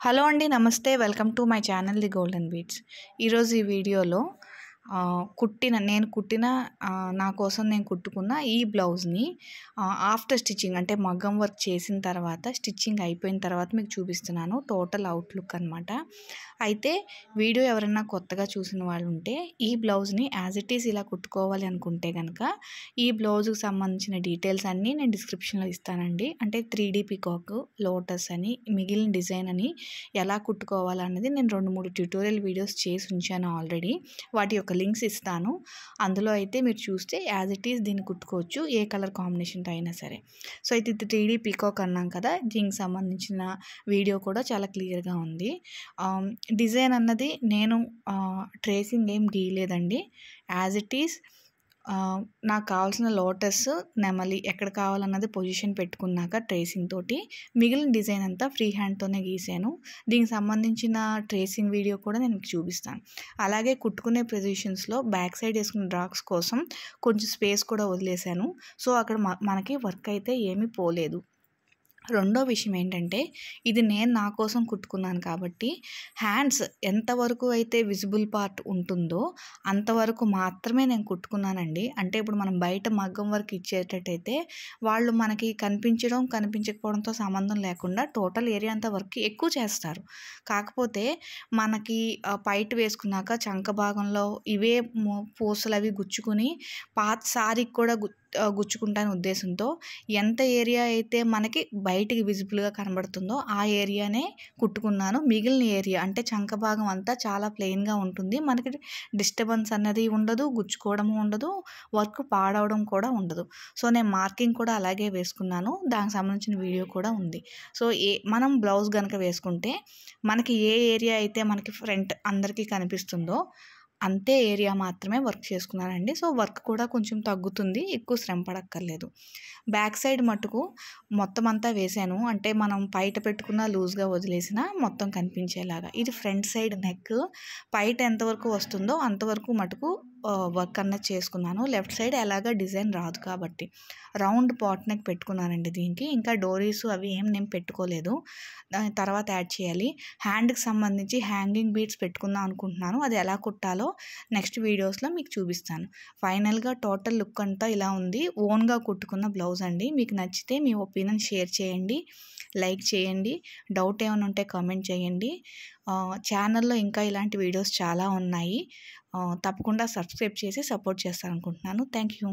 Hello అండి, నమస్తే. Welcome to my channel the golden beats. ఈరోజు ఈ వీడియోలో నేను కుట్టిన నా కోసం నేను కుట్టుకున్న ఈ బ్లౌజ్ని ఆఫ్టర్ స్టిచ్చింగ్ అంటే మగ్గం వర్క్ చేసిన తర్వాత స్టిచ్చింగ్ అయిపోయిన తర్వాత మీకు చూపిస్తున్నాను. టోటల్ అవుట్లుక్ అనమాట. అయితే వీడియో ఎవరైనా కొత్తగా చూసిన వాళ్ళు ఉంటే ఈ బ్లౌజ్ని యాజ్ ఇట్ ఈస్ ఇలా కుట్టుకోవాలి అనుకుంటే కనుక ఈ బ్లౌజ్కి సంబంధించిన డీటెయిల్స్ అన్నీ నేను డిస్క్రిప్షన్లో ఇస్తానండి. అంటే 3D పికాక్, లోటస్ అని, మిగిలిన డిజైన్ అని ఎలా కుట్టుకోవాలన్నది నేను 2-3 ట్యూటోరియల్ వీడియోస్ చేసి ఉంచాను ఆల్రెడీ. వాటి యొక్క లింక్స్ ఇస్తాను. అందులో అయితే మీరు చూస్తే యాజ్ ఇట్ ఈస్ దీన్ని కుట్టుకోవచ్చు, ఏ కలర్ కాంబినేషన్తో అయినా సరే. సో అయితే ఇది 3D పీకాక్ అన్నాం కదా, దీనికి సంబంధించిన వీడియో కూడా చాలా క్లియర్గా ఉంది. డిజైన్ అన్నది నేను ట్రేసింగ్ ఏం గీయలేదండి. యాజ్ ఇట్ ఈస్ నాకు కావాల్సిన లోటస్, నెమలి ఎక్కడ కావాలన్నది పొజిషన్ పెట్టుకున్నాక ట్రేసింగ్ తోటి మిగిలిన డిజైన్ అంతా ఫ్రీ హ్యాండ్తోనే గీసాను. దీనికి సంబంధించిన ట్రేసింగ్ వీడియో కూడా నేను మీకు చూపిస్తాను. అలాగే కుట్టుకునే పొజిషన్స్లో బ్యాక్ సైడ్ వేసుకున్న డ్రాక్స్ కోసం కొంచెం స్పేస్ కూడా వదిలేశాను. సో అక్కడ మనకి వర్క్ అయితే ఏమీ పోలేదు. రెండో విషయం ఏంటంటే, ఇది నేను నా కోసం కుట్టుకున్నాను కాబట్టి హ్యాండ్స్ ఎంతవరకు అయితే విజిబుల్ పార్ట్ ఉంటుందో అంతవరకు మాత్రమే నేను కుట్టుకున్నానండి. అంటే ఇప్పుడు మనం బయట మగ్గం వర్క్ ఇచ్చేటట్టయితే వాళ్ళు మనకి కనిపించడం కనిపించకపోవడంతో సంబంధం లేకుండా టోటల్ ఏరియా అంతా వర్క్ ఎక్కువ చేస్తారు. కాకపోతే మనకి పైట వేసుకున్నాక చంక భాగంలో ఇవే పూసలు అవి గుచ్చుకుని పాత సారీకి కూడా గుచ్చుకుంటానే ఉద్దేశంతో ఎంత ఏరియా అయితే మనకి బయటికి విజిబుల్గా కనబడుతుందో ఆ ఏరియానే కుట్టుకున్నాను. మిగిలిన ఏరియా అంటే చంక భాగం అంతా చాలా ప్లెయిన్గా ఉంటుంది. మనకి డిస్టర్బెన్స్ అన్నది ఉండదు, గుచ్చుకోవడము ఉండదు, వర్క్ పాడవడం కూడా ఉండదు. సో నేను మార్కింగ్ కూడా అలాగే వేసుకున్నాను. దానికి సంబంధించిన వీడియో కూడా ఉంది. సో మనం బ్లౌజ్ కనుక వేసుకుంటే మనకి ఏ ఏరియా అయితే మనకి ఫ్రంట్ అందరికీ కనిపిస్తుందో అంతే ఏరియా మాత్రమే వర్క్ చేసుకున్నానండి. సో వర్క్ కూడా కొంచెం తగ్గుతుంది, ఎక్కువ శ్రమ పడక్కర్లేదు. బ్యాక్ సైడ్ మటుకు మొత్తం అంతా వేసాను. అంటే మనం పైట పెట్టుకున్న లూజ్గా వదిలేసిన మొత్తం కనిపించేలాగా. ఇది ఫ్రంట్ సైడ్ నెక్. పైట ఎంతవరకు వస్తుందో అంతవరకు మటుకు వర్క్ అన్నది చేసుకున్నాను. లెఫ్ట్ సైడ్ ఎలాగా డిజైన్ రాదు కాబట్టి రౌండ్ పాట్ నెక్ పెట్టుకున్నానండి. దీనికి ఇంకా డోరీస్ అవి ఏం నేను పెట్టుకోలేదు, తర్వాత యాడ్ చేయాలి. హ్యాండ్కి సంబంధించి హ్యాంగింగ్ బీడ్స్ పెట్టుకుందాం అనుకుంటున్నాను. అది ఎలా కుట్టాలో నెక్స్ట్ వీడియోస్లో మీకు చూపిస్తాను. ఫైనల్గా టోటల్ లుక్ అంతా ఇలా ఉంది. ఓన్గా కుట్టుకున్న బ్లౌజ్ అండి. మీకు నచ్చితే మీ ఒపీనియన్ షేర్ చేయండి, లైక్ చేయండి. డౌట్ ఏమైనా ఉంటే కామెంట్ చేయండి. ఛానల్లో ఇంకా ఇలాంటి వీడియోస్ చాలా ఉన్నాయి. తప్పకుండా సబ్స్క్రైబ్ చేసి సపోర్ట్ చేస్తారనుకుంటున్నాను. Thank you.